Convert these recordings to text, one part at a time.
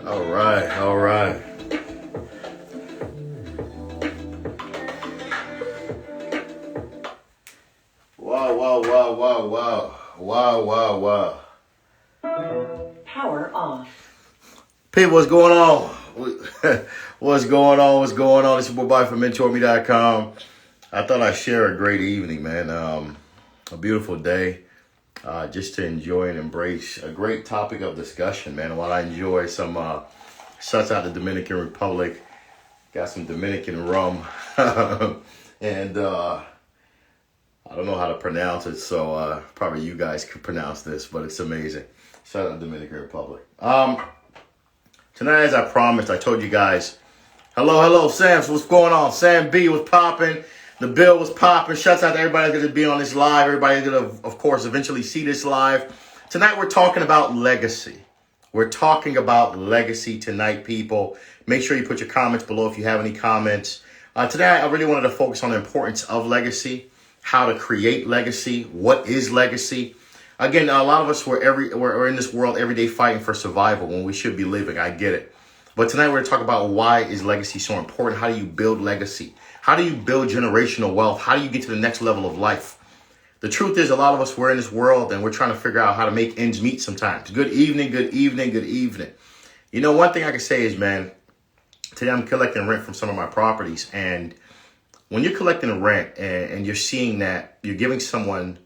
All right, all right. Wow, wow, wow, wow, wow. Wow, wow, wow. Power off. People, what's going on? What's going on? What's going on? It's your boy Bobby from Mentourme.com. I thought I'd share a great evening, man. A beautiful day. Just to enjoy and embrace a great topic of discussion, man. While I enjoy some shots out the Dominican Republic, got some Dominican rum, and I don't know how to pronounce it, so probably you guys could pronounce this, but it's amazing. Shout out to Dominican Republic. Tonight, as I promised, I told you guys, hello, Sam. So what's going on? Sam B was popping. The bill was popping. Shouts out to everybody that's going to be on this live. Everybody's going to, of course, eventually see this live. Tonight, we're talking about legacy. We're talking about legacy tonight, people. Make sure you put your comments below if you have any comments. Today, I really wanted to focus on the importance of legacy, how to create legacy, what is legacy. Again, a lot of us, we're in this world every day fighting for survival when we should be living. I get it. But tonight, we're going to talk about why is legacy so important? How do you build legacy? How do you build generational wealth? How do you get to the next level of life? The truth is, a lot of us, we're in this world and we're trying to figure out how to make ends meet sometimes. Good evening, good evening, good evening. You know, one thing I can say is, man, today I'm collecting rent from some of my properties. And when you're collecting rent and you're seeing that you're giving someone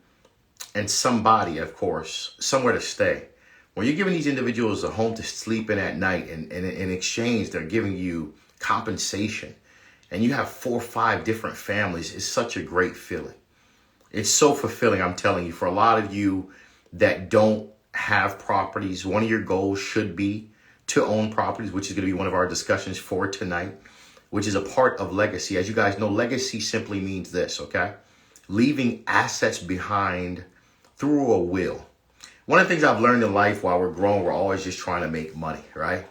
and somebody, of course, somewhere to stay. When you're giving these individuals a home to sleep in at night, and in exchange, they're giving you compensation, and you have 4 or 5 different families, it's such a great feeling. It's so fulfilling, I'm telling you. For a lot of you that don't have properties, one of your goals should be to own properties, which is going to be one of our discussions for tonight, which is a part of legacy. As you guys know, legacy simply means this, okay? Leaving assets behind through a will. One of the things I've learned in life while we're growing, we're always just trying to make money, right?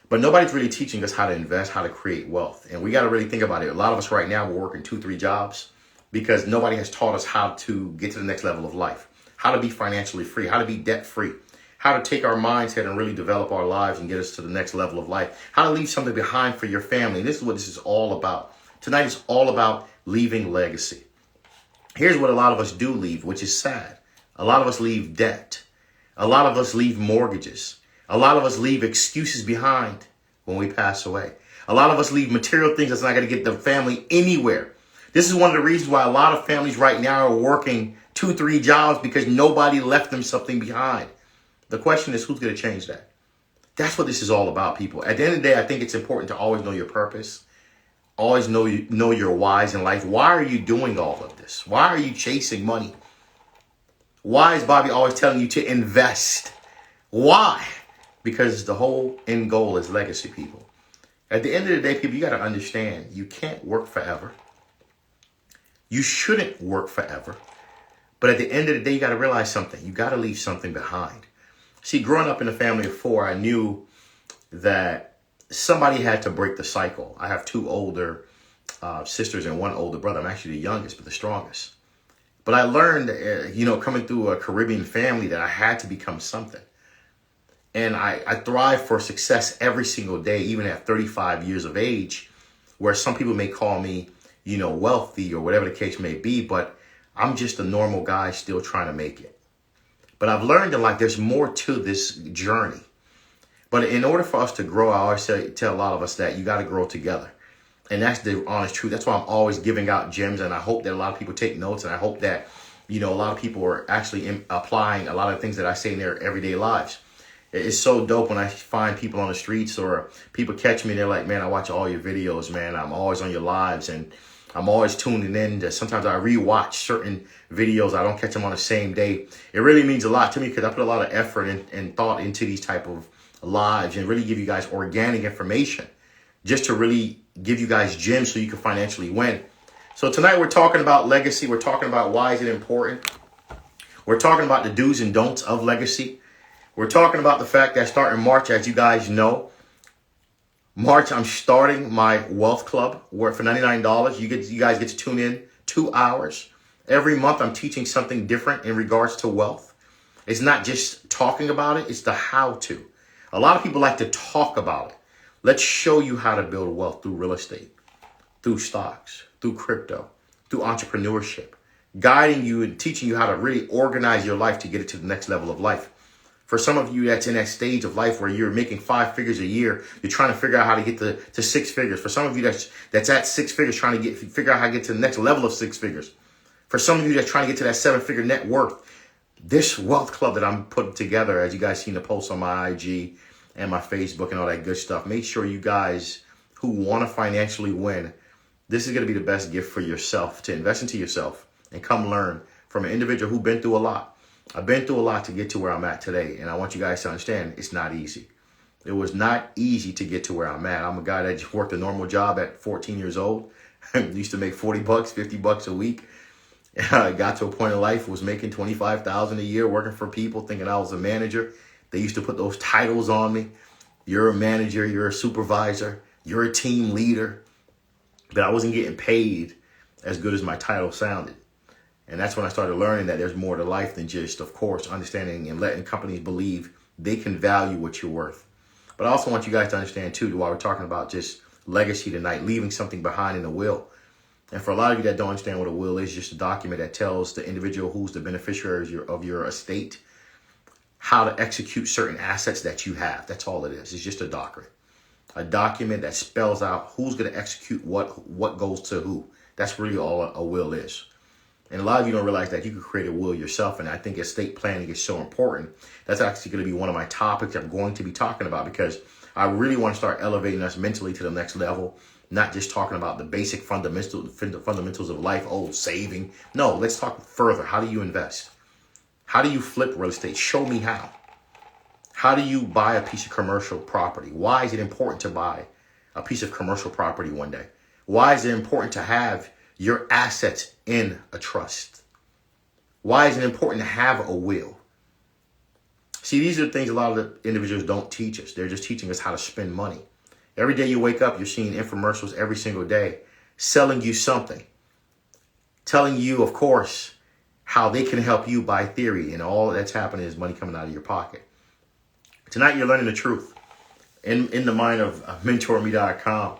But nobody's really teaching us how to invest, how to create wealth. And we got to really think about it. A lot of us right now, we're working 2-3 jobs because nobody has taught us how to get to the next level of life, how to be financially free, how to be debt free, how to take our mindset and really develop our lives and get us to the next level of life, how to leave something behind for your family. And this is what this is all about. Tonight is all about leaving legacy. Here's what a lot of us do leave, which is sad. A lot of us leave debt. A lot of us leave mortgages. A lot of us leave excuses behind when we pass away. A lot of us leave material things that's not going to get the family anywhere. This is one of the reasons why a lot of families right now are working 2-3 jobs because nobody left them something behind. The question is, who's going to change that? That's what this is all about, people. At the end of the day, I think it's important to always know your purpose. Always know your whys in life. Why are you doing all of this? Why are you chasing money? Why is Bobby always telling you to invest? Why? Because the whole end goal is legacy, people. At the end of the day, people, you got to understand, you can't work forever. You shouldn't work forever. But at the end of the day, you got to realize something. You got to leave something behind. See, growing up in a family of 4, I knew that somebody had to break the cycle. I have 2 older sisters and 1 older brother. I'm actually the youngest, but the strongest. But I learned, coming through a Caribbean family, that I had to become something. And I thrive for success every single day, even at 35 years of age, where some people may call me, wealthy or whatever the case may be, but I'm just a normal guy still trying to make it. But I've learned that there's more to this journey. But in order for us to grow, I always tell a lot of us that you got to grow together. And that's the honest truth. That's why I'm always giving out gems. And I hope that a lot of people take notes. And I hope that, a lot of people are actually applying a lot of things that I say in their everyday lives. It's so dope when I find people on the streets or people catch me. They're like, man, I watch all your videos, man. I'm always on your lives and I'm always tuning in. Sometimes I rewatch certain videos. I don't catch them on the same day. It really means a lot to me because I put a lot of effort and thought into these type of lives and really give you guys organic information just to really give you guys gems so you can financially win. So tonight we're talking about legacy. We're talking about why is it important. We're talking about the do's and don'ts of legacy. We're talking about the fact that starting March, as you guys know, March, I'm starting my wealth club where for $99, you guys get to tune in 2 hours. Every month, I'm teaching something different in regards to wealth. It's not just talking about it. It's the how to. A lot of people like to talk about it. Let's show you how to build wealth through real estate, through stocks, through crypto, through entrepreneurship, guiding you and teaching you how to really organize your life to get it to the next level of life. For some of you that's in that stage of life where you're making 5 figures a year, you're trying to figure out how to get to 6 figures. For some of you that's at 6 figures, trying to figure out how to get to the next level of 6 figures. For some of you that's trying to get to that 7-figure net worth, this wealth club that I'm putting together, as you guys seen the post on my IG and my Facebook and all that good stuff, make sure you guys who want to financially win, this is going to be the best gift for yourself, to invest into yourself and come learn from an individual who's been through a lot. I've been through a lot to get to where I'm at today, and I want you guys to understand it's not easy. It was not easy to get to where I'm at. I'm a guy that just worked a normal job at 14 years old. Used to make $40, $50 a week. I got to a point in life, was making $25,000 a year working for people, thinking I was a manager. They used to put those titles on me. You're a manager, you're a supervisor, you're a team leader. But I wasn't getting paid as good as my title sounded. And that's when I started learning that there's more to life than just, of course, understanding and letting companies believe they can value what you're worth. But I also want you guys to understand, too, while we're talking about just legacy tonight, leaving something behind in a will. And for a lot of you that don't understand what a will is, just a document that tells the individual who's the beneficiary of your estate how to execute certain assets that you have. That's all it is. It's just a document that spells out who's going to execute what goes to who. That's really all a will is. And a lot of you don't realize that you can create a will yourself. And I think estate planning is so important. That's actually going to be one of my topics I'm going to be talking about, because I really want to start elevating us mentally to the next level. Not just talking about the basic fundamentals of life, saving. No, let's talk further. How do you invest? How do you flip real estate? Show me how. How do you buy a piece of commercial property? Why is it important to buy a piece of commercial property one day? Why is it important to have your assets in a trust? Why is it important to have a will? See, these are things a lot of the individuals don't teach us. They're just teaching us how to spend money. Every day you wake up, you're seeing infomercials every single day selling you something, telling you, of course, how they can help you by theory, and all that's happening is money coming out of your pocket. Tonight, you're learning the truth in the mind of Mentourme.com,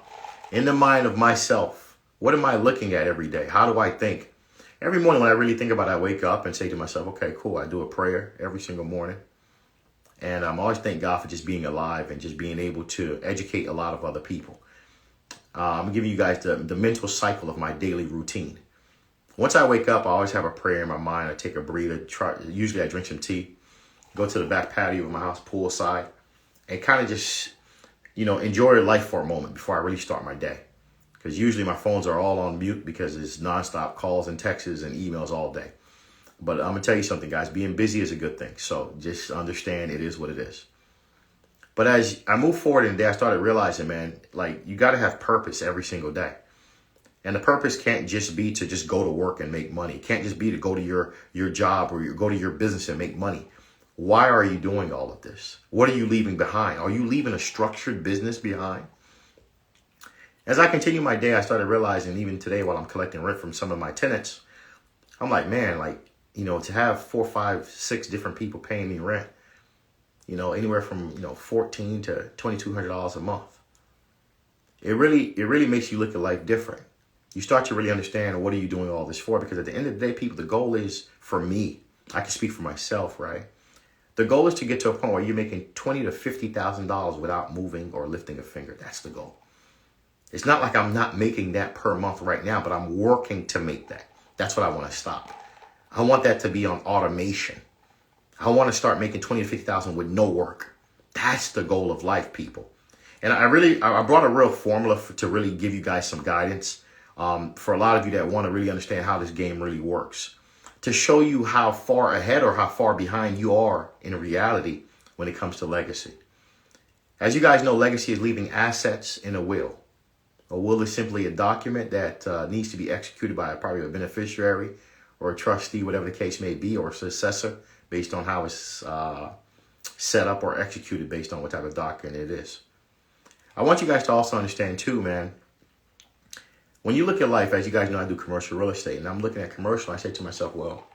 in the mind of myself. What am I looking at every day? How do I think? Every morning when I really think about it, I wake up and say to myself, okay, cool. I do a prayer every single morning. And I'm always thank God for just being alive and just being able to educate a lot of other people. I'm giving you guys the mental cycle of my daily routine. Once I wake up, I always have a prayer in my mind. I take a breather. Usually I drink some tea, go to the back patio of my house, poolside, and kind of just, enjoy life for a moment before I really start my day. Because usually my phones are all on mute because it's nonstop calls and texts and emails all day. But I'm going to tell you something, guys. Being busy is a good thing. So just understand it is what it is. But as I move forward in the day, I started realizing, man, you got to have purpose every single day. And the purpose can't just be to just go to work and make money. It can't just be to go to your job or go to your business and make money. Why are you doing all of this? What are you leaving behind? Are you leaving a structured business behind? As I continue my day, I started realizing, even today while I'm collecting rent from some of my tenants, I'm like, man, to have 4, 5, 6 different people paying me rent, anywhere from, $1,400 to $2,200 a month. It really makes you look at life different. You start to really understand, what are you doing all this for? Because at the end of the day, people, the goal is for me. I can speak for myself, right? The goal is to get to a point where you're making $20,000 to $50,000 without moving or lifting a finger. That's the goal. It's not like I'm not making that per month right now, but I'm working to make that. That's what I want to stop. I want that to be on automation. I want to start making $20,000 to $50,000 with no work. That's the goal of life, people. And I brought a real formula to really give you guys some guidance for a lot of you that want to really understand how this game really works, to show you how far ahead or how far behind you are in reality when it comes to legacy. As you guys know, legacy is leaving assets in a will. A will is simply a document that needs to be executed by probably a beneficiary or a trustee, whatever the case may be, or a successor, based on how it's set up or executed based on what type of document it is. I want you guys to also understand too, man, when you look at life, as you guys know, I do commercial real estate, and I'm looking at commercial, I say to myself, well,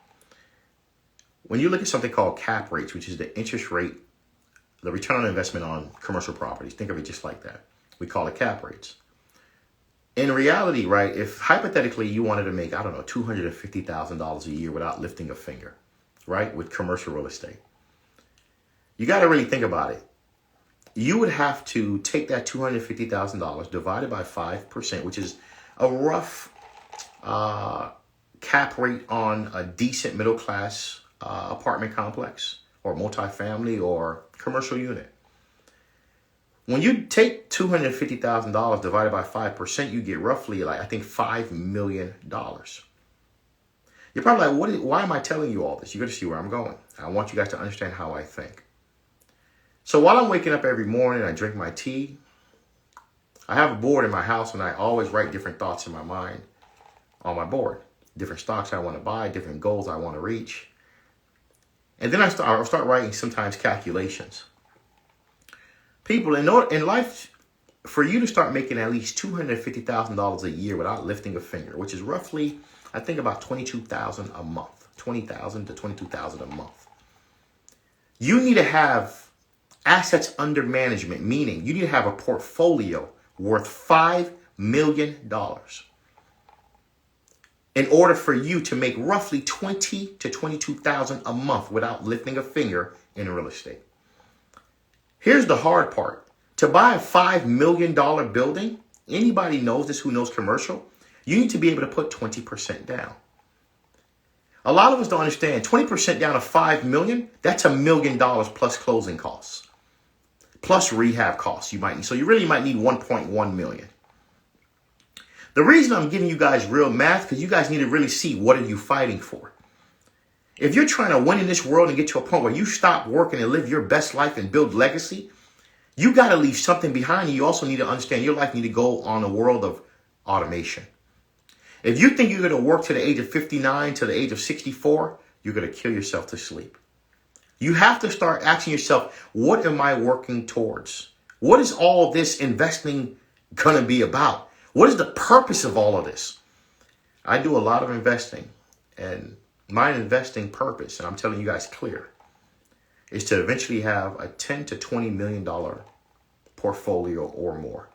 when you look at something called cap rates, which is the interest rate, the return on investment on commercial properties, think of it just like that. We call it cap rates. In reality, right, if hypothetically you wanted to make, I don't know, $250,000 a year without lifting a finger, right, with commercial real estate, you got to really think about it. You would have to take that $250,000 divided by 5%, which is a rough cap rate on a decent middle class apartment complex or multifamily or commercial unit. When you take $250,000 divided by 5%, you get roughly, like, I think $5 million. You're probably like, why am I telling you all this? You got to see where I'm going. I want you guys to understand how I think. So while I'm waking up every morning, I drink my tea. I have a board in my house, and I always write different thoughts in my mind on my board. Different stocks I want to buy, different goals I want to reach. And then I'll start writing sometimes calculations. People, in life, for you to start making at least $250,000 a year without lifting a finger, which is roughly, I think, about $22,000 a month, $20,000 to $22,000 a month. You need to have assets under management, meaning you need to have a portfolio worth $5 million in order for you to make roughly $20,000 to $22,000 a month without lifting a finger in real estate. Here's the hard part. To buy a $5 million building, anybody knows this who knows commercial, you need to be able to put 20% down. A lot of us don't understand 20% down of $5 million, that's $1 million plus closing costs, plus rehab costs you might need. So you really might need 1.1 million. The reason I'm giving you guys real math, because you guys need to really see what are you fighting for. If you're trying to win in this world and get to a point where you stop working and live your best life and build legacy, you got to leave something behind. And you also need to understand your life need to go on a world of automation. If you think you're going to work to the age of 59 to the age of 64, you're going to kill yourself to sleep. You have to start asking yourself, what am I working towards? What is all this investing going to be about? What is the purpose of all of this? I do a lot of investing, and my investing purpose, and I'm telling you guys clear, is to eventually have a $10 to $20 million portfolio or more.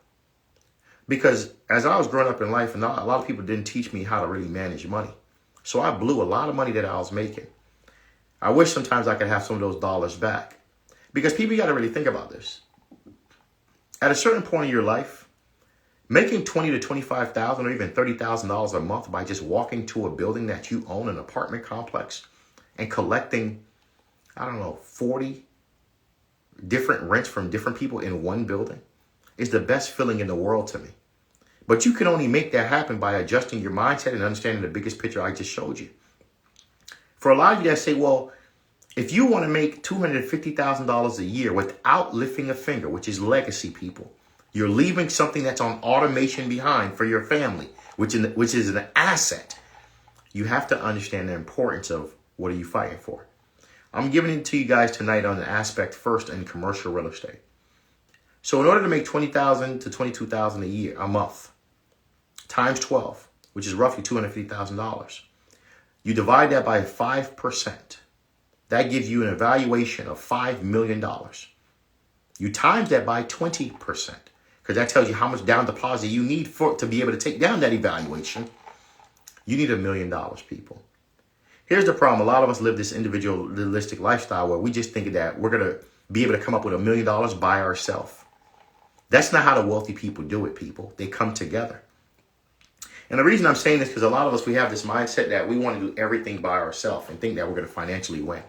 Because as I was growing up in life, and a lot of people didn't teach me how to really manage money. So I blew a lot of money that I was making. I wish sometimes I could have some of those dollars back. Because people got to really think about this. At a certain point in your life, making $20,000 to $25,000 or even $30,000 a month by just walking to a building that you own, an apartment complex, and collecting, 40 different rents from different people in one building is the best feeling in the world to me. But you can only make that happen by adjusting your mindset and understanding the biggest picture I just showed you. For a lot of you that say, well, if you want to make $250,000 a year without lifting a finger, which is legacy, people, you're leaving something that's on automation behind for your family, which is an asset. You have to understand the importance of what are you fighting for. I'm giving it to you guys tonight on the aspect first in commercial real estate. So in order to make $20,000 to $22,000 a month, times 12, which is roughly $250,000, you divide that by 5%. That gives you an evaluation of $5 million. You times that by 20%, because that tells you how much down deposit you need to be able to take down that evaluation. You need $1 million, people. Here's the problem. A lot of us live this individualistic lifestyle where we just think that we're going to be able to come up with $1 million by ourselves. That's not how the wealthy people do it, people. They come together. And the reason I'm saying this is because a lot of us, we have this mindset that we want to do everything by ourselves and think that we're going to financially win.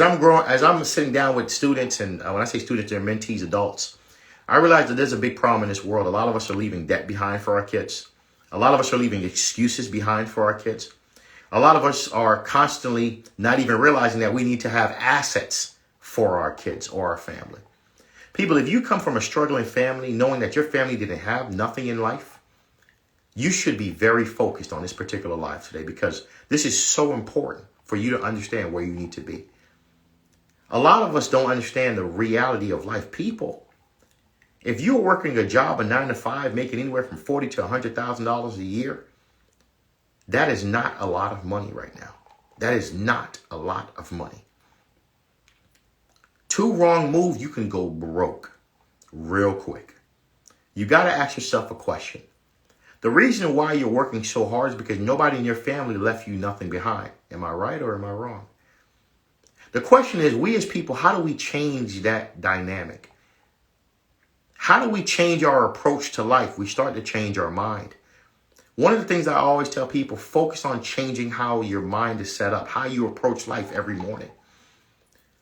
as I'm sitting down with students, and when I say students, they're mentees, adults, I realize that there's a big problem in this world. A lot of us are leaving debt behind for our kids. A lot of us are leaving excuses behind for our kids. A lot of us are constantly not even realizing that we need to have assets for our kids or our family. People, if you come from a struggling family, knowing that your family didn't have nothing in life, you should be very focused on this particular life today, because this is so important for you to understand where you need to be. A lot of us don't understand the reality of life. People, if you're working a job, a 9 to 5, making anywhere from $40,000 to $100,000 a year, that is not a lot of money right now. That is not a lot of money. 2 wrong moves, you can go broke real quick. You got to ask yourself a question. The reason why you're working so hard is because nobody in your family left you nothing behind. Am I right or am I wrong? The question is, we as people, how do we change that dynamic? How do we change our approach to life? We start to change our mind. One of the things I always tell people, focus on changing how your mind is set up, how you approach life every morning.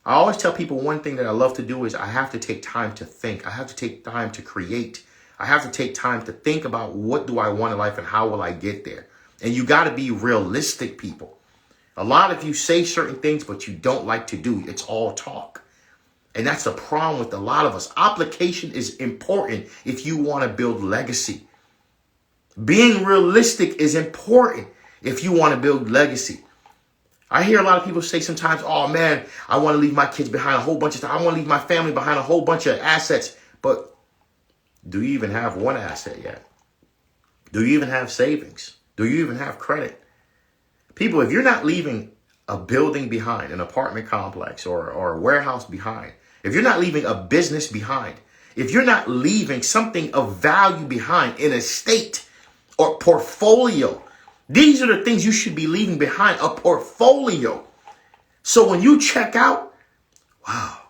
I always tell people one thing that I love to do is I have to take time to think. I have to take time to create. I have to take time to think about what do I want in life and how will I get there? And you got to be realistic, people. A lot of you say certain things, but you don't like to do. It's all talk. And that's the problem with a lot of us. Application is important if you want to build legacy. Being realistic is important if you want to build legacy. I hear a lot of people say sometimes, oh man, I want to leave my kids behind a whole bunch of stuff. I want to leave my family behind a whole bunch of assets. But do you even have one asset yet? Do you even have savings? Do you even have credit? People, if you're not leaving a building behind, an apartment complex or a warehouse behind, if you're not leaving a business behind, if you're not leaving something of value behind, an estate or portfolio, these are the things you should be leaving behind, a portfolio. So when you check out, wow,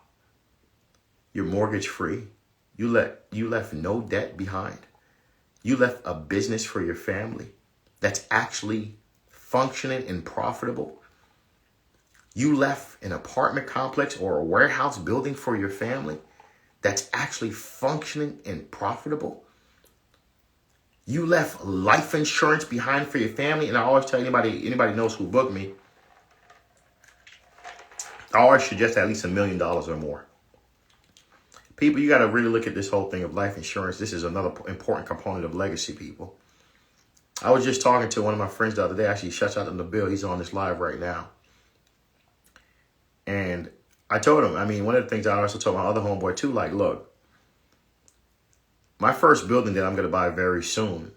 you're mortgage free. You left no debt behind. You left a business for your family that's actually functioning and profitable. You left an apartment complex or a warehouse building for your family that's actually functioning and profitable. You left life insurance behind for your family. And I always tell anybody knows who booked me, I always suggest at least $1 million or more. People, you got to really look at this whole thing of life insurance. This is another important component of legacy, people. I was just talking to one of my friends the other day. Actually, shouts out to Nabil. He's on this live right now. And I told him, one of the things I also told my other homeboy too, like, look, my first building that I'm going to buy very soon,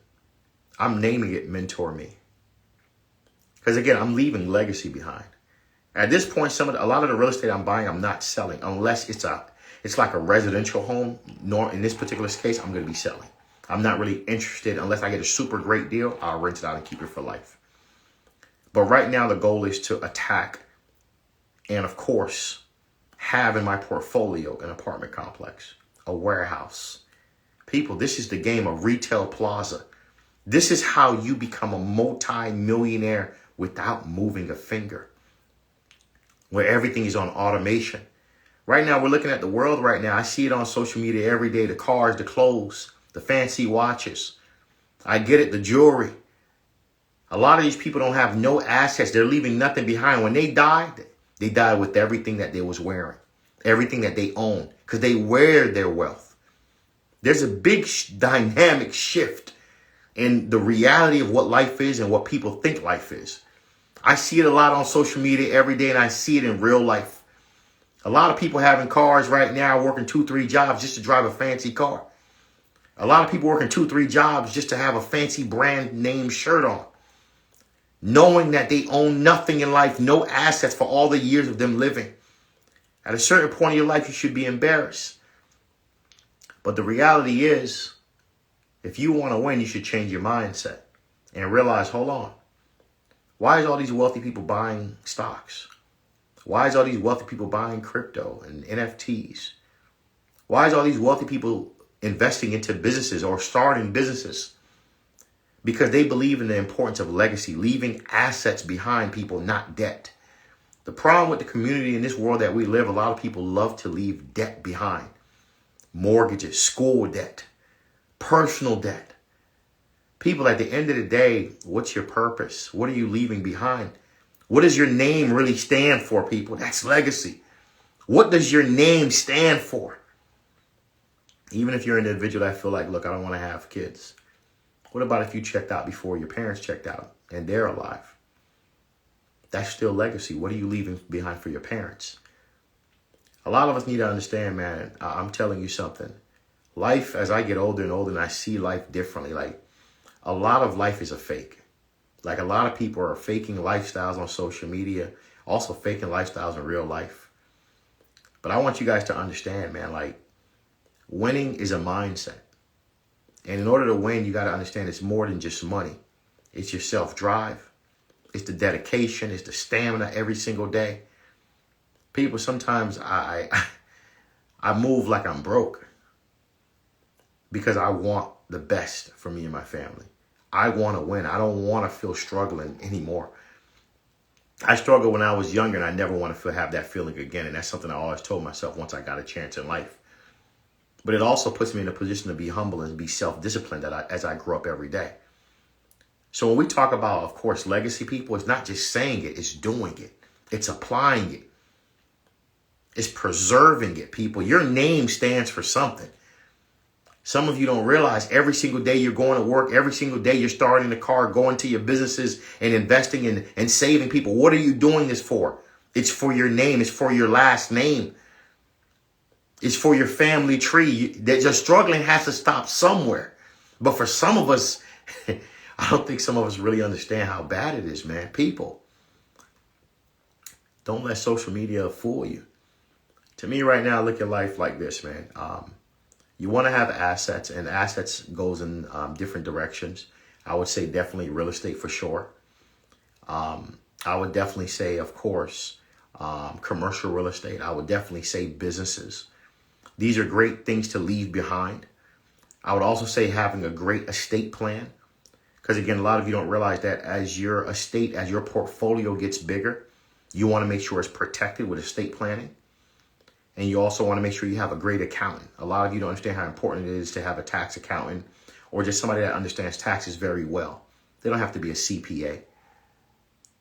I'm naming it Mentourme. Because again, I'm leaving legacy behind. At this point, a lot of the real estate I'm buying, I'm not selling unless it's like a residential home. In this particular case, I'm going to be selling. I'm not really interested unless I get a super great deal. I'll rent it out and keep it for life. But right now, the goal is to attack and, of course, have in my portfolio an apartment complex, a warehouse. People, this is the game of retail plaza. This is how you become a multi-millionaire without moving a finger, where everything is on automation. Right now, we're looking at the world right now. I see it on social media every day, the cars, the clothes, the fancy watches. I get it, the jewelry. A lot of these people don't have no assets. They're leaving nothing behind. When they died with everything that they was wearing, everything that they own, because they wear their wealth. There's a big dynamic shift in the reality of what life is and what people think life is. I see it a lot on social media every day, and I see it in real life. A lot of people having cars right now, working 2-3 jobs just to drive a fancy car. A lot of people working 2-3 jobs just to have a fancy brand name shirt on, knowing that they own nothing in life, no assets for all the years of them living. At a certain point in your life, you should be embarrassed. But the reality is, if you want to win, you should change your mindset and realize, hold on, why is all these wealthy people buying stocks? Why is all these wealthy people buying crypto and NFTs? Why is all these wealthy people investing into businesses or starting businesses? Because they believe in the importance of legacy, leaving assets behind, people, not debt. The problem with the community in this world that we live, a lot of people love to leave debt behind. Mortgages, school debt, personal debt. People, at the end of the day, what's your purpose? What are you leaving behind? What does your name really stand for, people? That's legacy. What does your name stand for? Even if you're an individual that feel like, look, I don't want to have kids. What about if you checked out before your parents checked out and they're alive? That's still legacy. What are you leaving behind for your parents? A lot of us need to understand, man, I'm telling you something. Life, as I get older and older and I see life differently, like a lot of life is a fake. Like a lot of people are faking lifestyles on social media, also faking lifestyles in real life. But I want you guys to understand, man, like winning is a mindset. And in order to win, you got to understand it's more than just money. It's your self-drive. It's the dedication. It's the stamina every single day. People, sometimes I move like I'm broke because I want the best for me and my family. I want to win. I don't want to feel struggling anymore. I struggled when I was younger, and I never want to have that feeling again. And that's something I always told myself once I got a chance in life. But it also puts me in a position to be humble and be self-disciplined as I grow up every day. So when we talk about, of course, legacy, people, it's not just saying it, it's doing it. It's applying it. It's preserving it, people. Your name stands for something. Some of you don't realize every single day you're going to work, every single day you're starting a car, going to your businesses and investing in and saving people. What are you doing this for? It's for your name. It's for your last name. It's for your family tree. That your struggling has to stop somewhere. But for some of us, I don't think some of us really understand how bad it is, man. People, don't let social media fool you. To me right now, look at life like this, man. You want to have assets, and assets goes in different directions. I would say definitely real estate for sure. I would definitely say, of course, commercial real estate. I would definitely say businesses. These are great things to leave behind. I would also say having a great estate plan. Because again, a lot of you don't realize that as your estate, as your portfolio gets bigger, you want to make sure it's protected with estate planning. And you also want to make sure you have a great accountant. A lot of you don't understand how important it is to have a tax accountant or just somebody that understands taxes very well. They don't have to be a CPA.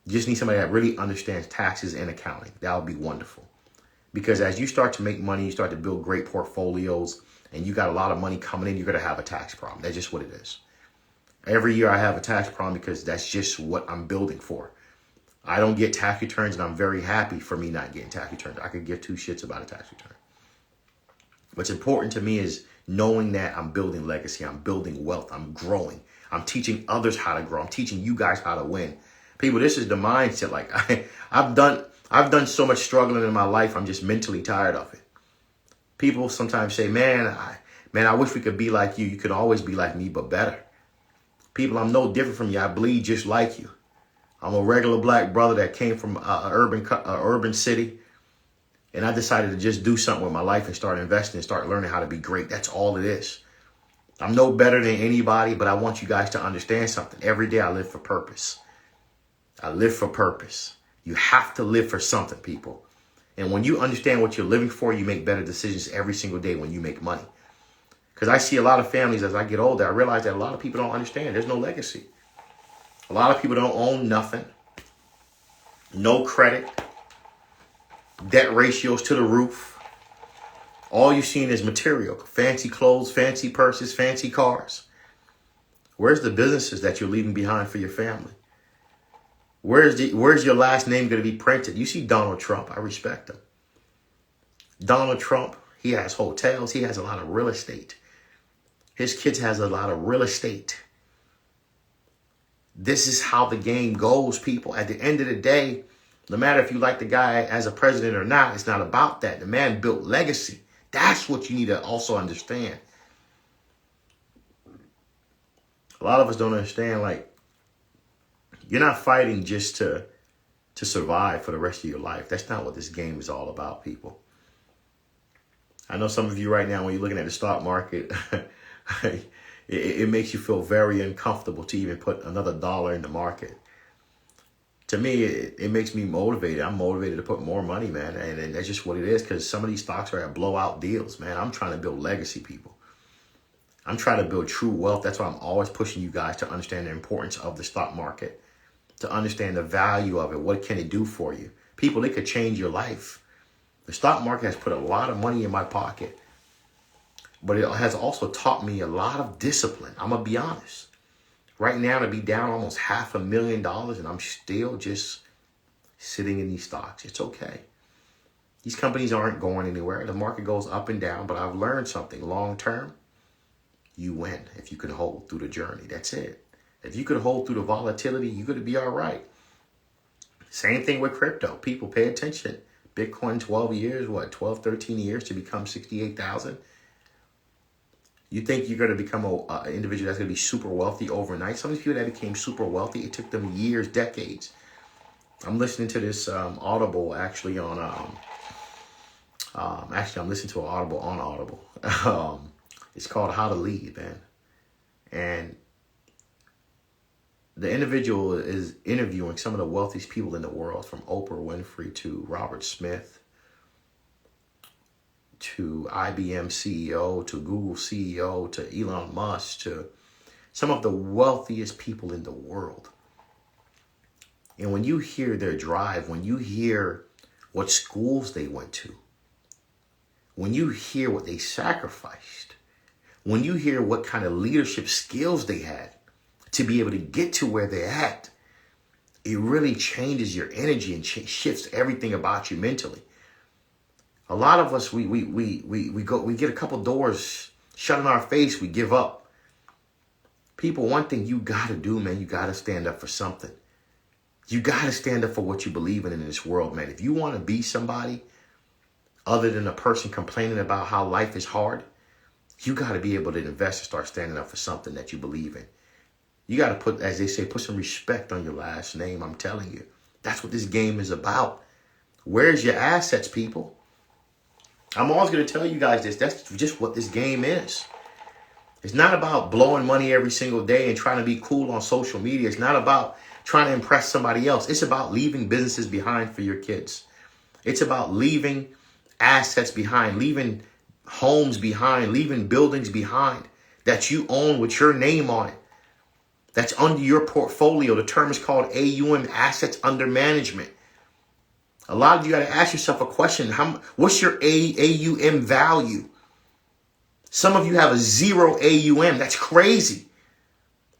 You just need somebody that really understands taxes and accounting. That would be wonderful. Because as you start to make money, you start to build great portfolios, and you got a lot of money coming in, you're going to have a tax problem. That's just what it is. Every year I have a tax problem because that's just what I'm building for. I don't get tax returns, and I'm very happy for me not getting tax returns. I could give two shits about a tax return. What's important to me is knowing that I'm building legacy. I'm building wealth. I'm growing. I'm teaching others how to grow. I'm teaching you guys how to win. People, this is the mindset. Like I've done so much struggling in my life. I'm just mentally tired of it. People sometimes say, man, I wish we could be like you. You could always be like me, but better. People, I'm no different from you. I bleed just like you. I'm a regular black brother that came from an urban city. And I decided to just do something with my life and start investing and start learning how to be great. That's all it is. I'm no better than anybody, but I want you guys to understand something. Every day I live for purpose. I live for purpose. You have to live for something, people. And when you understand what you're living for, you make better decisions every single day when you make money. Because I see a lot of families as I get older, I realize that a lot of people don't understand. There's no legacy. A lot of people don't own nothing. No credit. Debt ratios to the roof. All you've seen is material. Fancy clothes, fancy purses, fancy cars. Where's the businesses that you're leaving behind for your family? Where's your last name going to be printed? You see Donald Trump. I respect him. Donald Trump, he has hotels. He has a lot of real estate. His kids has a lot of real estate. This is how the game goes, people. At the end of the day, no matter if you like the guy as a president or not, it's not about that. The man built legacy. That's what you need to also understand. A lot of us don't understand, like, you're not fighting just to survive for the rest of your life. That's not what this game is all about, people. I know some of you right now, when you're looking at the stock market, it makes you feel very uncomfortable to even put another dollar in the market. to me, it makes me motivated. I'm motivated to put more money, man. And that's just what it is, because some of these stocks are at blowout deals, man. I'm trying to build legacy, people. I'm trying to build true wealth. That's why I'm always pushing you guys to understand the importance of the stock market, to understand the value of it. What can it do for you? People, it could change your life. The stock market has put a lot of money in my pocket, but it has also taught me a lot of discipline. I'm going to be honest. Right now, to be down almost $500,000 and I'm still just sitting in these stocks. It's okay. These companies aren't going anywhere. The market goes up and down, but I've learned something. Long term, you win if you can hold through the journey. That's it. If you could hold through the volatility, you're going to be all right. Same thing with crypto. People, pay attention. Bitcoin, 12 years, 12, 13 years to become 68,000. You think you're going to become an individual that's going to be super wealthy overnight? Some of these people that became super wealthy, it took them years, decades. I'm listening to this Audible actually on, I'm listening to an Audible on Audible. It's called How to Lead, man. And the individual is interviewing some of the wealthiest people in the world, from Oprah Winfrey to Robert Smith, to IBM CEO, to Google CEO, to Elon Musk, to some of the wealthiest people in the world. And when you hear their drive, when you hear what schools they went to, when you hear what they sacrificed, when you hear what kind of leadership skills they had to be able to get to where they're at, it really changes your energy and shifts everything about you mentally. A lot of us, we get a couple doors shut in our face, we give up. People, one thing you got to do, man, you got to stand up for something. You got to stand up for what you believe in this world, man. If you want to be somebody other than a person complaining about how life is hard, you got to be able to invest and start standing up for something that you believe in. You got to put, as they say, put some respect on your last name. I'm telling you, that's what this game is about. Where's your assets, people? I'm always going to tell you guys this. That's just what this game is. It's not about blowing money every single day and trying to be cool on social media. It's not about trying to impress somebody else. It's about leaving businesses behind for your kids. It's about leaving assets behind, leaving homes behind, leaving buildings behind that you own with your name on it. That's under your portfolio. The term is called AUM, assets under management. A lot of you got to ask yourself a question. What's your AUM value? Some of you have a 0 AUM. That's crazy.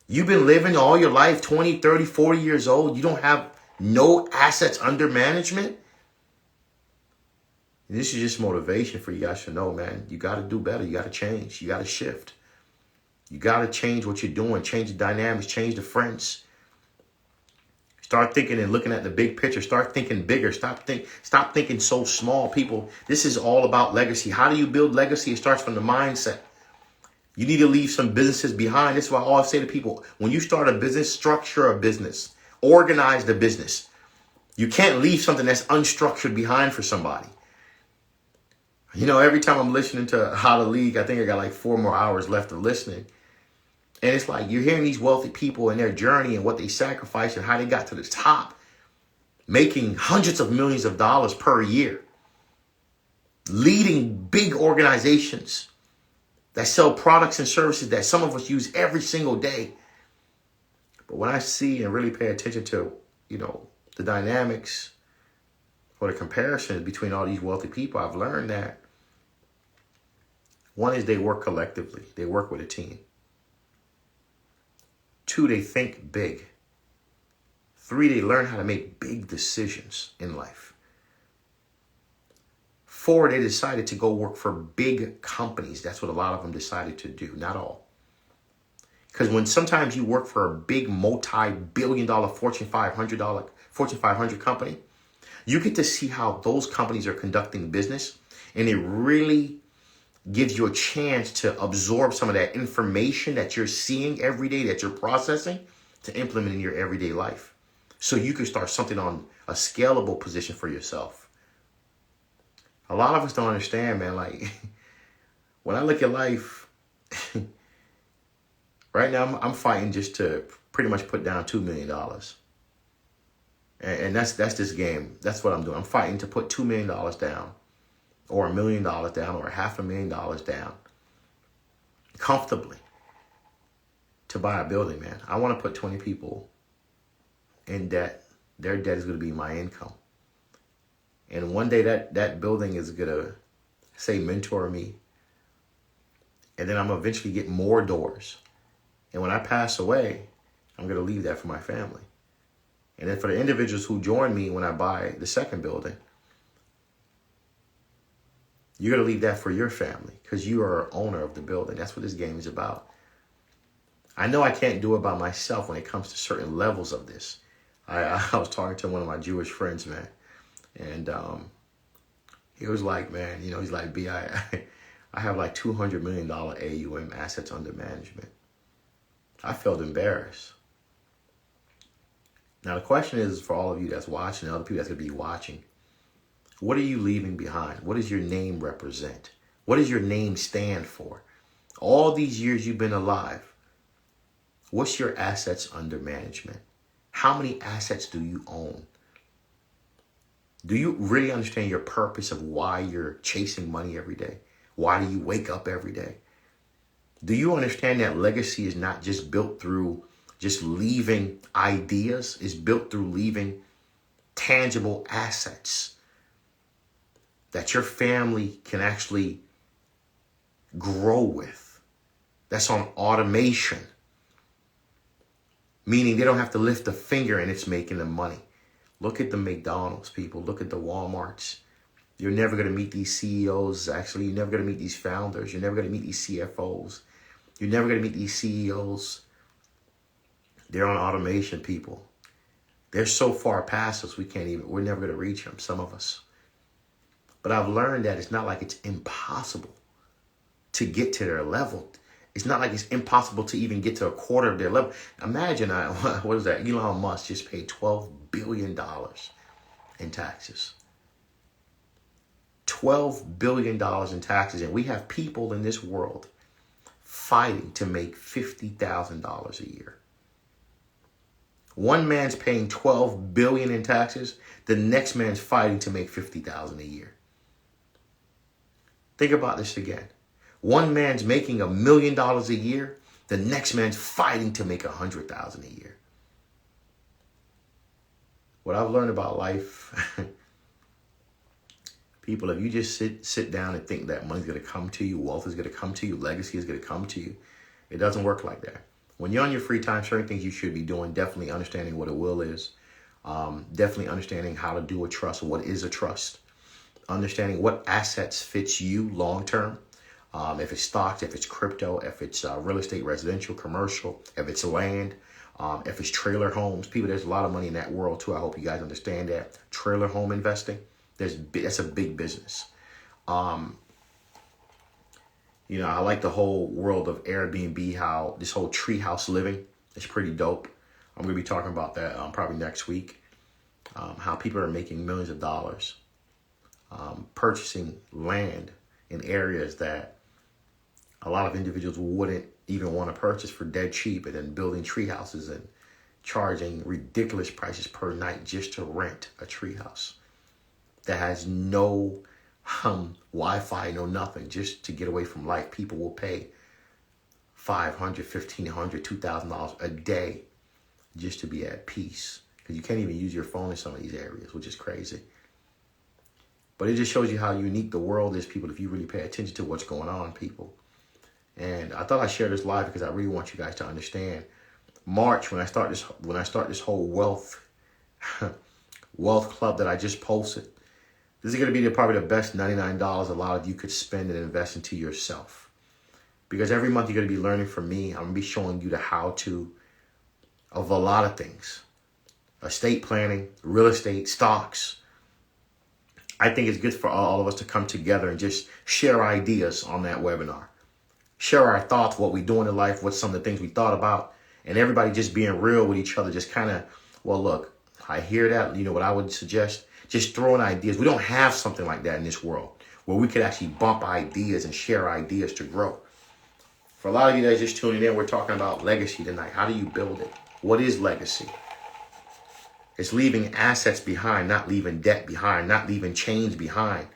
You've been living all your life, 20, 30, 40 years old. You don't have no assets under management. And this is just motivation for you guys to know, man. You got to do better. You got to change. You got to shift. You got to change what you're doing. Change the dynamics. Change the friends. Start thinking and looking at the big picture. Start thinking bigger. Stop thinking so small, people. This is all about legacy. How do you build legacy? It starts from the mindset. You need to leave some businesses behind. This is why I always say to people, when you start a business, structure a business. Organize the business. You can't leave something that's unstructured behind for somebody. You know, every time I'm listening to How to Lead, I think I got like 4 more hours left of listening. And it's like you're hearing these wealthy people and their journey and what they sacrificed and how they got to the top, making hundreds of millions of dollars per year, leading big organizations that sell products and services that some of us use every single day. But when I see and really pay attention to, you know, the dynamics or the comparisons between all these wealthy people, I've learned that one is they work collectively. They work with a team. 2, they think big. 3, they learn how to make big decisions in life. 4, they decided to go work for big companies. That's what a lot of them decided to do, not all. Because when sometimes you work for a big multi-billion-dollar Fortune 500 company, you get to see how those companies are conducting business, and it really gives you a chance to absorb some of that information that you're seeing every day, that you're processing, to implement in your everyday life. So you can start something on a scalable position for yourself. A lot of us don't understand, man. Like, when I look at life, right now I'm fighting just to pretty much put down $2 million. And that's this game. That's what I'm doing. I'm fighting to put $2 million down, or $1 million down, or $500,000 down comfortably to buy a building, man. I want to put 20 people in debt. Their debt is going to be my income. And one day that building is going to say, mentor me. And then I'm going to eventually get more doors. And when I pass away, I'm going to leave that for my family. And then for the individuals who join me when I buy the second building, you're going to leave that for your family because you are owner of the building. That's what this game is about. I know I can't do it by myself when it comes to certain levels of this. I was talking to one of my Jewish friends, man. And he was like, man, he's like, B, I have like $200 million AUM, assets under management. I felt embarrassed. Now, the question is for all of you that's watching and other people that's going to be watching, what are you leaving behind? What does your name represent? What does your name stand for? All these years you've been alive, what's your assets under management? How many assets do you own? Do you really understand your purpose of why you're chasing money every day? Why do you wake up every day? Do you understand that legacy is not just built through just leaving ideas? It's built through leaving tangible assets that your family can actually grow with. That's on automation, meaning they don't have to lift a finger and it's making them money. Look at the McDonald's, people. Look at the Walmarts. You're never going to meet these CEOs. Actually, you're never going to meet these founders. You're never going to meet these CFOs. You're never going to meet these CEOs. They're on automation, people. They're so far past us, we're never going to reach them, some of us. But I've learned that it's not like it's impossible to get to their level. It's not like it's impossible to even get to a quarter of their level. Imagine, what is that? Elon Musk just paid $12 billion in taxes. $12 billion in taxes. And we have people in this world fighting to make $50,000 a year. One man's paying $12 billion in taxes. The next man's fighting to make $50,000 a year. Think about this again. One man's making $1 million a year. The next man's fighting to make $100,000 a year. What I've learned about life, people, if you just sit down and think that money's going to come to you, wealth is going to come to you, legacy is going to come to you, it doesn't work like that. When you're on your free time, certain things you should be doing, definitely understanding what a will is, definitely understanding how to do a trust, or what is a trust, understanding what assets fits you long term, if it's stocks, if it's crypto, if it's real estate, residential, commercial, if it's land, if it's trailer homes. People, there's a lot of money in that world too. I hope you guys understand that. Trailer home investing, that's a big business. I like the whole world of Airbnb, how this whole treehouse living is pretty dope. I'm going to be talking about that probably next week. How people are making millions of dollars purchasing land in areas that a lot of individuals wouldn't even want to purchase for dead cheap, and then building tree houses and charging ridiculous prices per night just to rent a tree house that has no Wi-Fi, no nothing, just to get away from life. People will pay $500, $1,500, $2,000 a day just to be at peace, because you can't even use your phone in some of these areas, which is crazy. But it just shows you how unique the world is, people, if you really pay attention to what's going on, people. And I thought I'd share this live because I really want you guys to understand. March, when I start this whole wealth club that I just posted, this is going to be probably the best $99 a lot of you could spend and invest into yourself. Because every month you're going to be learning from me. I'm going to be showing you the how-to of a lot of things. Estate planning, real estate, stocks. I think it's good for all of us to come together and just share ideas on that webinar. Share our thoughts, what we're doing in life, what's some of the things we thought about, and everybody just being real with each other. Just kind of, well, look, I hear that. You know what I would suggest? Just throwing ideas. We don't have something like that in this world where we could actually bump ideas and share ideas to grow. For a lot of you that are just tuning in, we're talking about legacy tonight. How do you build it? What is legacy? It's leaving assets behind, not leaving debt behind, not leaving chains behind,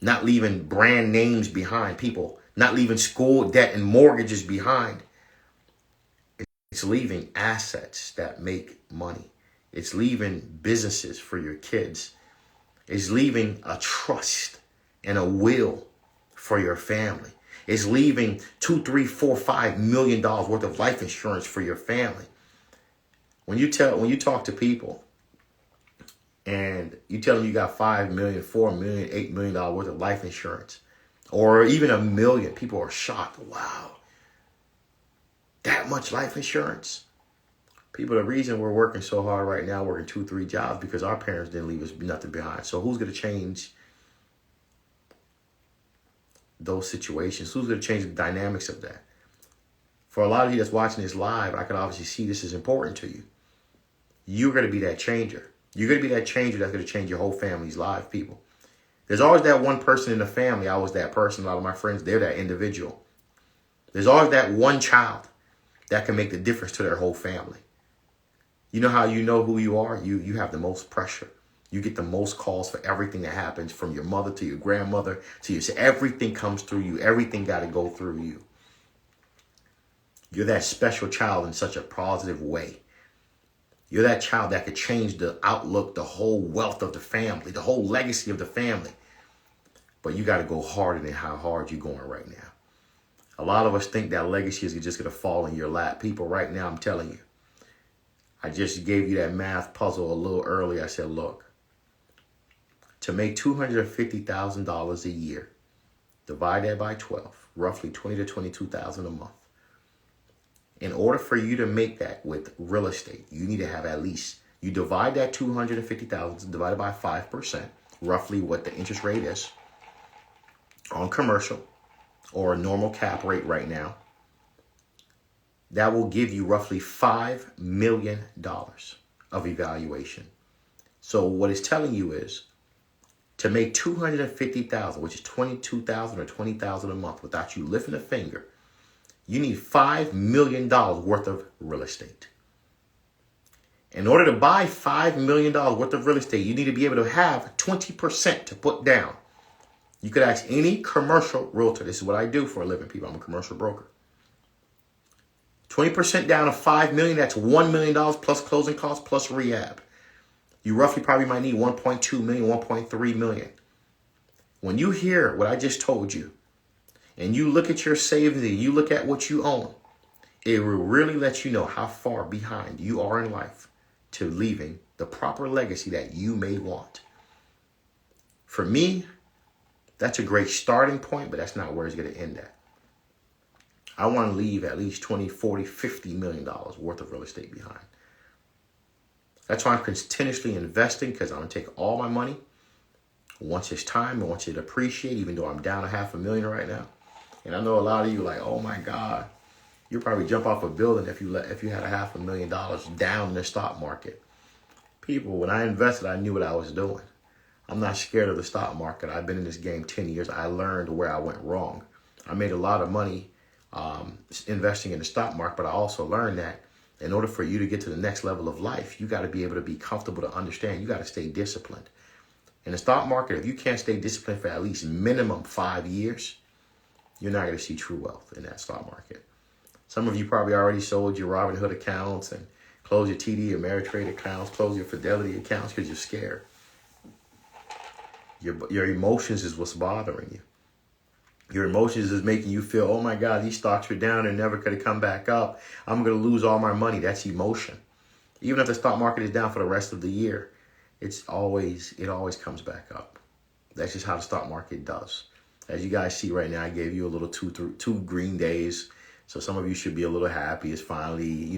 not leaving brand names behind, people, not leaving school debt and mortgages behind. It's leaving assets that make money. It's leaving businesses for your kids. It's leaving a trust and a will for your family. It's leaving $2, $3, $4, $5 million worth of life insurance for your family. When you talk to people and you tell them you got $5 million, $4 million, $8 million worth of life insurance, or even $1 million, people are shocked. Wow, that much life insurance? People, the reason we're working so hard right now, working 2, 3 jobs, because our parents didn't leave us nothing behind. So who's going to change those situations? Who's going to change the dynamics of that? For a lot of you that's watching this live, I can obviously see this is important to you. You're going to be that changer. You're going to be that changer that's going to change your whole family's life, people. There's always that one person in the family. I was that person. A lot of my friends, they're that individual. There's always that one child that can make the difference to their whole family. You know how you know who you are? You have the most pressure. You get the most calls for everything that happens, from your mother to your grandmother to your, everything comes through you. Everything got to go through you. You're that special child in such a positive way. You're that child that could change the outlook, the whole wealth of the family, the whole legacy of the family. But you got to go harder than how hard you're going right now. A lot of us think that legacy is just going to fall in your lap. People, right now, I'm telling you, I just gave you that math puzzle a little earlier. I said, look, to make $250,000 a year, divide that by 12, roughly $20,000 to $22,000 a month. In order for you to make that with real estate, you need to have at least, you divide that $250,000 divided by 5%, roughly what the interest rate is on commercial or a normal cap rate right now. That will give you roughly $5 million of evaluation. So what it's telling you is to make $250,000, which is $22,000 or $20,000 a month without you lifting a finger, you need $5 million worth of real estate. In order to buy $5 million worth of real estate, you need to be able to have 20% to put down. You could ask any commercial realtor. This is what I do for a living, people. I'm a commercial broker. 20% down of $5 million, that's $1 million plus closing costs plus rehab. You roughly probably might need 1.2 million, 1.3 million. When you hear what I just told you, and you look at your savings, and you look at what you own, it will really let you know how far behind you are in life to leaving the proper legacy that you may want. For me, that's a great starting point, but that's not where it's going to end at. I want to leave at least 20, 40, $50 million worth of real estate behind. That's why I'm continuously investing, because I'm going to take all my money once it's time and once it appreciate, even though I'm down $500,000 right now. And I know a lot of you are like, oh my God, you'll probably jump off a building if you had $500,000 down in the stock market. People, when I invested, I knew what I was doing. I'm not scared of the stock market. I've been in this game 10 years. I learned where I went wrong. I made a lot of money investing in the stock market, but I also learned that in order for you to get to the next level of life, you got to be able to be comfortable to understand. You got to stay disciplined. In the stock market, if you can't stay disciplined for at least minimum 5 years, you're not going to see true wealth in that stock market. Some of you probably already sold your Robinhood accounts and closed your TD or Ameritrade accounts, closed your Fidelity accounts because you're scared. Your emotions is what's bothering you. Your emotions is making you feel, oh my God, these stocks are down and never going to come back up. I'm going to lose all my money. That's emotion. Even if the stock market is down for the rest of the year, it always comes back up. That's just how the stock market does. As you guys see right now, I gave you a little two green days. So some of you should be a little happy. It's finally,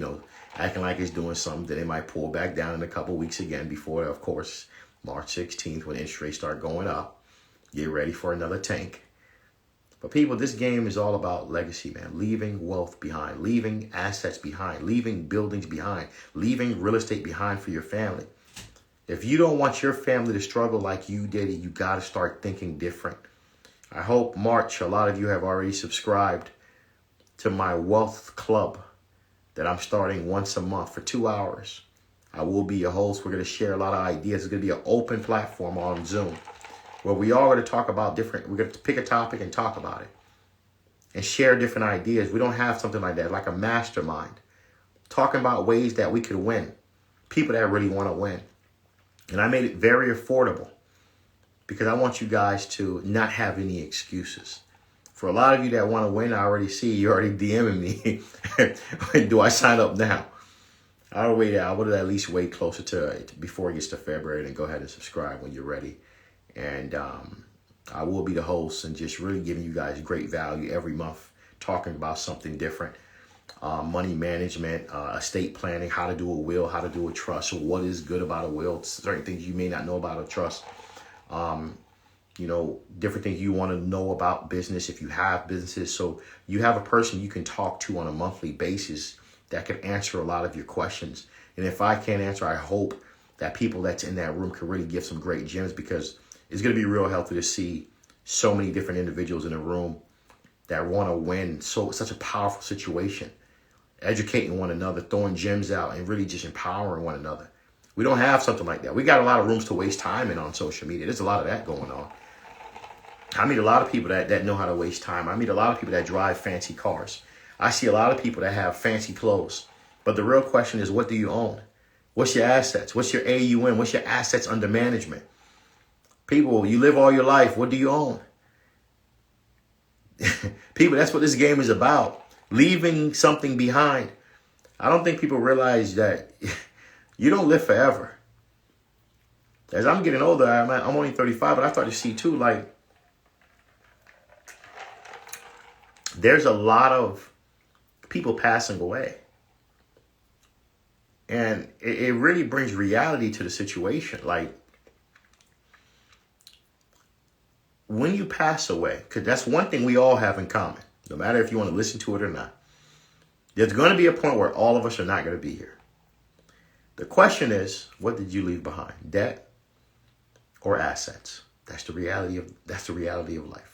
acting like it's doing something. Then it might pull back down in a couple weeks again before, of course, March 16th, when interest rates start going up. Get ready for another tank. But people, this game is all about legacy, man. Leaving wealth behind, leaving assets behind, leaving buildings behind, leaving real estate behind for your family. If you don't want your family to struggle like you did, you got to start thinking different. I hope March, a lot of you have already subscribed to my wealth club that I'm starting once a month for 2 hours. I will be your host. We're going to share a lot of ideas. It's going to be an open platform on Zoom where we all going to talk about we're going to pick a topic and talk about it and share different ideas. We don't have something like that, like a mastermind, talking about ways that we could win, people that really want to win. And I made it very affordable because I want you guys to not have any excuses. For a lot of you that want to win, I already see you already DMing me. Do I sign up now? I would at least wait closer to it before it gets to February and go ahead and subscribe when you're ready. And I will be the host and just really giving you guys great value every month, talking about something different. Money management, estate planning, how to do a will, how to do a trust, what is good about a will, certain things you may not know about a trust. Different things you want to know about business if you have businesses. So you have a person you can talk to on a monthly basis that can answer a lot of your questions. And if I can't answer, I hope that people that's in that room can really give some great gems, because it's going to be real healthy to see so many different individuals in a room that want to win. Such a powerful situation, educating one another, throwing gems out, and really just empowering one another. We don't have something like that. We got a lot of rooms to waste time in on social media. There's a lot of that going on. I meet a lot of people that know how to waste time. I meet a lot of people that drive fancy cars. I see a lot of people that have fancy clothes. But the real question is, what do you own? What's your assets? What's your AUM? What's your assets under management? People, you live all your life. What do you own? People, that's what this game is about. Leaving something behind. I don't think people realize that you don't live forever. As I'm getting older, I'm only 35, but I started to see too, like, there's a lot of people passing away. And it really brings reality to the situation. Like, when you pass away, because that's one thing we all have in common, no matter if you want to listen to it or not, there's going to be a point where all of us are not going to be here. The question is, what did you leave behind? Debt or assets? That's the reality of life.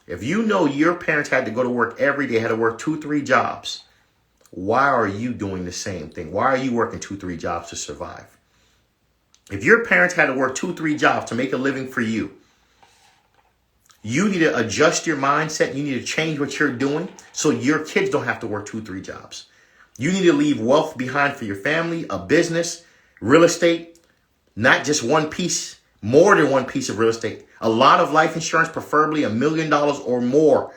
If you know your parents had to go to work every day, had to work 2-3 jobs, why are you doing the same thing? Why are you working 2-3 jobs to survive? If your parents had to work 2-3 jobs to make a living for you, you need to adjust your mindset. You need to change what you're doing so your kids don't have to work 2-3 jobs. You need to leave wealth behind for your family, a business, real estate, not just one piece, more than one piece of real estate. A lot of life insurance, preferably $1 million or more.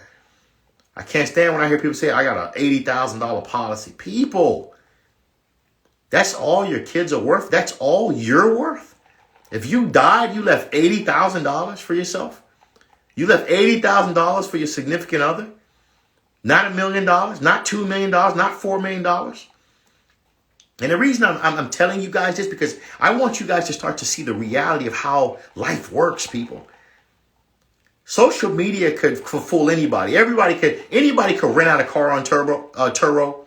I can't stand when I hear people say, I got an $80,000 policy. People, that's all your kids are worth. That's all you're worth. If you died, you left $80,000 for yourself. You left $80,000 for your significant other. Not $1 million, not $2 million, not $4 million. And the reason I'm telling you guys this, because I want you guys to start to see the reality of how life works, people. Social media could fool anybody. Anybody could rent out a car on Turo,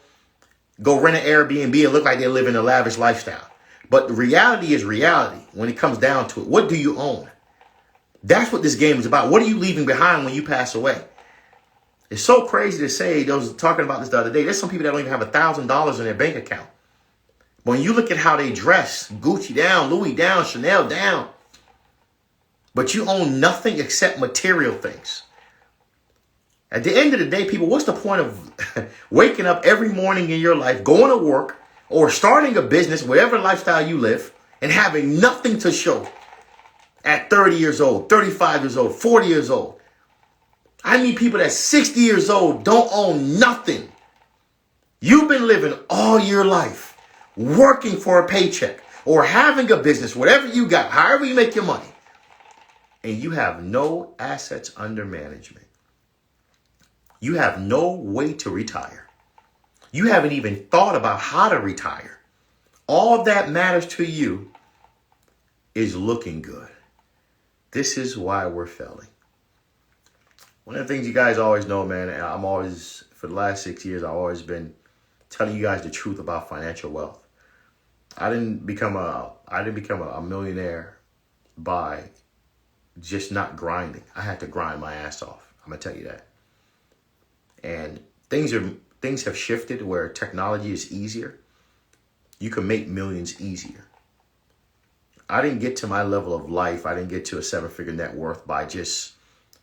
go rent an Airbnb and look like they're living a lavish lifestyle. But the reality is reality when it comes down to it. What do you own? That's what this game is about. What are you leaving behind when you pass away? It's so crazy to say. I was talking about this the other day. There's some people that don't even have $1,000 in their bank account. When you look at how they dress, Gucci down, Louis down, Chanel down, but you own nothing except material things. At the end of the day, people, what's the point of waking up every morning in your life, going to work, or starting a business, whatever lifestyle you live, and having nothing to show at 30 years old, 35 years old, 40 years old? I mean, people that's 60 years old don't own nothing. You've been living all your life working for a paycheck or having a business, whatever you got, however you make your money, and you have no assets under management. You have no way to retire. You haven't even thought about how to retire. All that matters to you is looking good. This is why we're failing. One of the things you guys always know, man, for the last 6 years, I've always been telling you guys the truth about financial wealth. I didn't become a millionaire by just not grinding. I had to grind my ass off. I'm gonna tell you that. And things have shifted where technology is easier. you can make millions easier. I didn't get to my level of life. I didn't get to a 7-figure net worth by just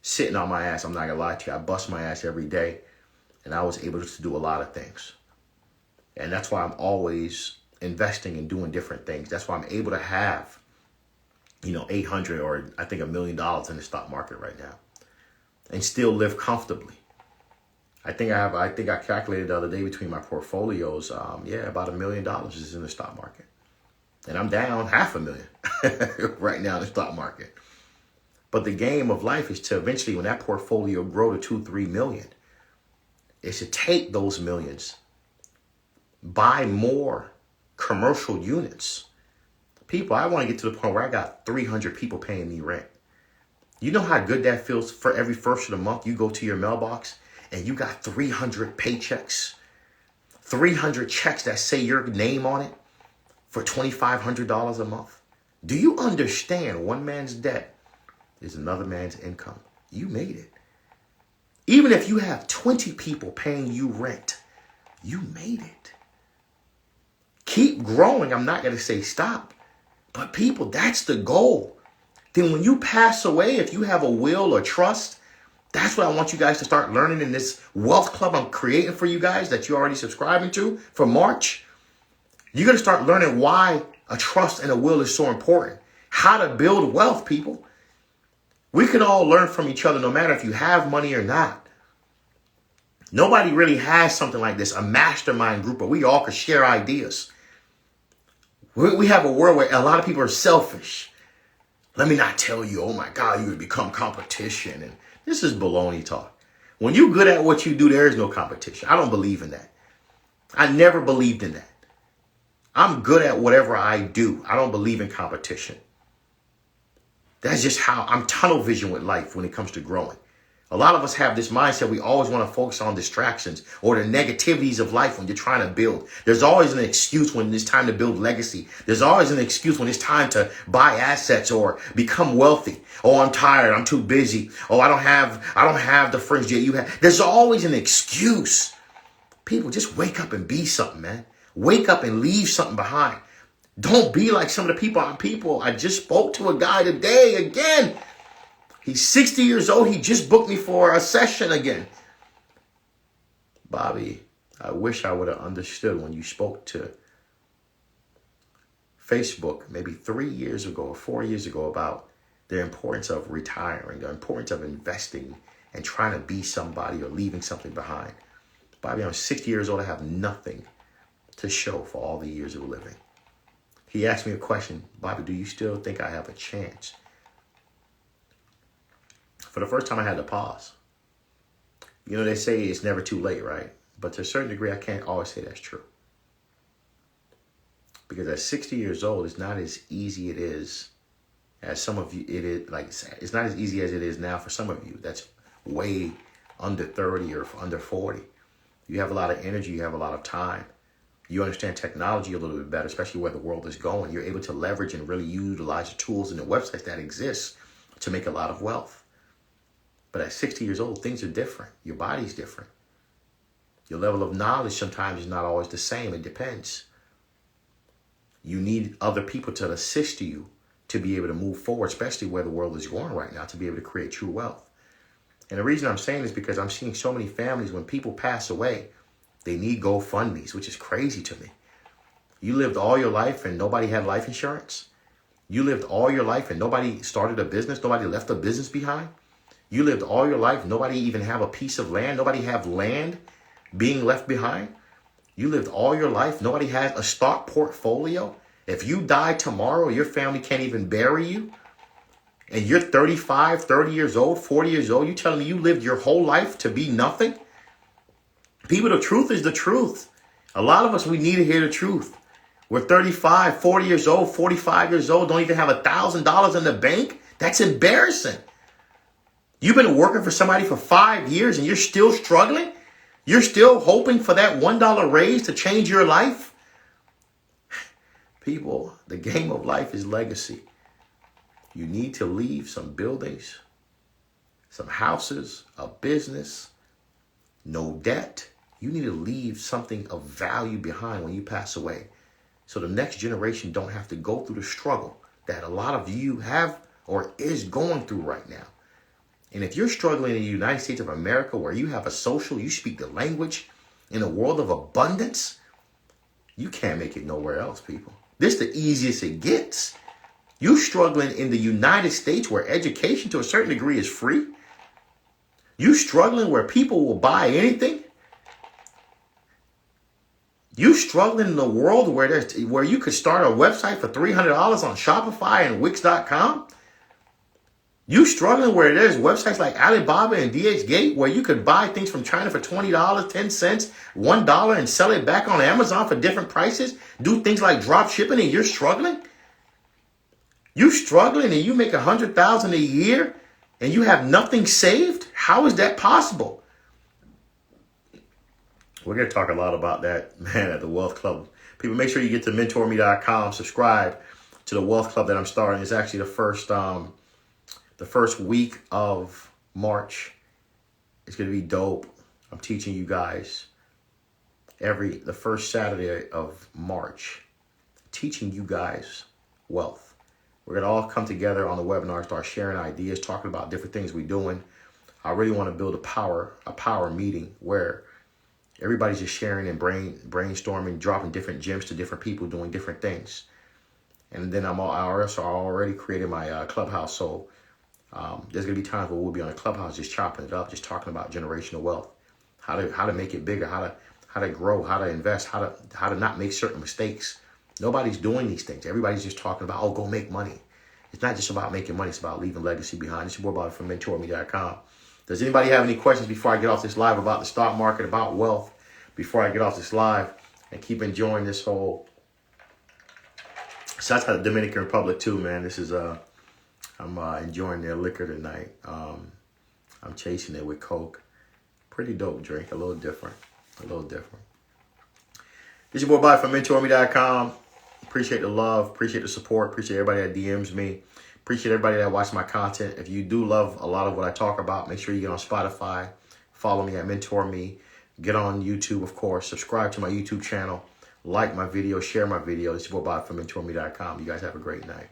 sitting on my ass. I'm not going to lie to you. I bust my ass every day, and I was able to do a lot of things. And that's why I'm always investing and doing different things. That's why I'm able to have, 800 or I think $1 million in the stock market right now and still live comfortably. I think I calculated the other day between my portfolios, about $1 million is in the stock market. And I'm down $500,000 right now in the stock market. But the game of life is to eventually, when that portfolio grow to 2-3 million, is to take those millions, buy more commercial units. People, I want to get to the point where I got 300 people paying me rent. You know how good that feels for every first of the month you go to your mailbox and you got 300 paychecks, 300 checks that say your name on it for $2,500 a month. Do you understand one man's debt is another man's income? You made it. Even if you have 20 people paying you rent, you made it. Keep growing. I'm not going to say stop. But people, that's the goal. Then when you pass away, if you have a will or trust, that's what I want you guys to start learning in this wealth club I'm creating for you guys that you're already subscribing to for March. You're going to start learning why a trust and a will is so important. How to build wealth, people. We can all learn from each other no matter if you have money or not. Nobody really has something like this, a mastermind group where we all can share ideas. We have a world where a lot of people are selfish. Let me not tell you, oh my God, you would become competition. And this is baloney talk. When you're good at what you do, there is no competition. I don't believe in that. I never believed in that. I'm good at whatever I do. I don't believe in competition. That's just how I'm tunnel vision with life when it comes to growing. A lot of us have this mindset. We always want to focus on distractions or the negativities of life when you're trying to build. There's always an excuse when it's time to build legacy. There's always an excuse when it's time to buy assets or become wealthy. Oh, I'm tired. I'm too busy. Oh, I don't have the friends that you have. There's always an excuse. People, just wake up and be something, man. Wake up and leave something behind. Don't be like some of the people. I just spoke to a guy today again. He's 60 years old. He just booked me for a session again. Bobby, I wish I would have understood when you spoke to Facebook maybe 3 years ago or 4 years ago about the importance of retiring, the importance of investing and trying to be somebody or leaving something behind. Bobby, I'm 60 years old. I have nothing to show for all the years of living. He asked me a question, Bobby, do you still think I have a chance? For the first time, I had to pause. You know, they say it's never too late, right? But to a certain degree, I can't always say that's true. Because at 60 years old, it's not as easy it is as some of you. It's not as easy as it is now for some of you. That's way under 30 or under 40. You have a lot of energy. You have a lot of time. You understand technology a little bit better, especially where the world is going. You're able to leverage and really utilize the tools and the websites that exist to make a lot of wealth. But at 60 years old, things are different. Your body's different. Your level of knowledge sometimes is not always the same. It depends. You need other people to assist you to be able to move forward, especially where the world is going right now, to be able to create true wealth. And the reason I'm saying this is because I'm seeing so many families, when people pass away, they need GoFundMes, which is crazy to me. You lived all your life and nobody had life insurance. You lived all your life and nobody started a business. Nobody left a business behind. You lived all your life. Nobody even have a piece of land. Nobody have land being left behind. You lived all your life. Nobody has a stock portfolio. If you die tomorrow, your family can't even bury you. And you're 35, 30 years old, 40 years old. You telling me you lived your whole life to be nothing? People, the truth is the truth. A lot of us, we need to hear the truth. We're 35, 40 years old, 45 years old, don't even have $1,000 in the bank. That's embarrassing. You've been working for somebody for 5 years and you're still struggling? You're still hoping for that $1 raise to change your life? People, the game of life is legacy. You need to leave some buildings, some houses, a business, no debt. You need to leave something of value behind when you pass away so the next generation don't have to go through the struggle that a lot of you have or is going through right now. And if you're struggling in the United States of America, where you have a social, you speak the language in a world of abundance, you can't make it nowhere else, people. This is the easiest it gets. You struggling in the United States where education to a certain degree is free. You struggling where people will buy anything. You struggling in a world where you could start a website for $300 on Shopify and Wix.com. You struggling where there's websites like Alibaba and DHgate where you could buy things from China for $20, 10 cents, $1 and sell it back on Amazon for different prices. Do things like drop shipping and you're struggling. You struggling and you make $100,000 a year and you have nothing saved. How is that possible? We're going to talk a lot about that, man, at the Wealth Club. People, make sure you get to mentorme.com. Subscribe to the Wealth Club that I'm starting. It's actually the first week of March. It's going to be dope. I'm teaching you guys the first Saturday of March, teaching you guys wealth. We're going to all come together on the webinar, start sharing ideas, talking about different things we're doing. I really want to build a power meeting where everybody's just sharing and brainstorming, dropping different gems to different people doing different things. And then I already created my Clubhouse. So there's going to be times where we'll be on a Clubhouse just chopping it up, just talking about generational wealth, how to make it bigger, how to grow, how to invest, how to not make certain mistakes. Nobody's doing these things. Everybody's just talking about, go make money. It's not just about making money. It's about leaving legacy behind. It's more about it from Mentourme.com. Does anybody have any questions before I get off this live about the stock market, about wealth, before I get off this live? And keep enjoying this whole... So that's the Dominican Republic too, man. This is... I'm enjoying their liquor tonight. I'm chasing it with Coke. Pretty dope drink. A little different. This is your boy Bobby from Mentourme.com. Appreciate the love. Appreciate the support. Appreciate everybody that DMs me. Appreciate everybody that watches my content. If you do love a lot of what I talk about, make sure you get on Spotify. Follow me at Mentourme. Get on YouTube, of course. Subscribe to my YouTube channel. Like my video. Share my video. This is your boy Bobby from Mentourme.com. You guys have a great night.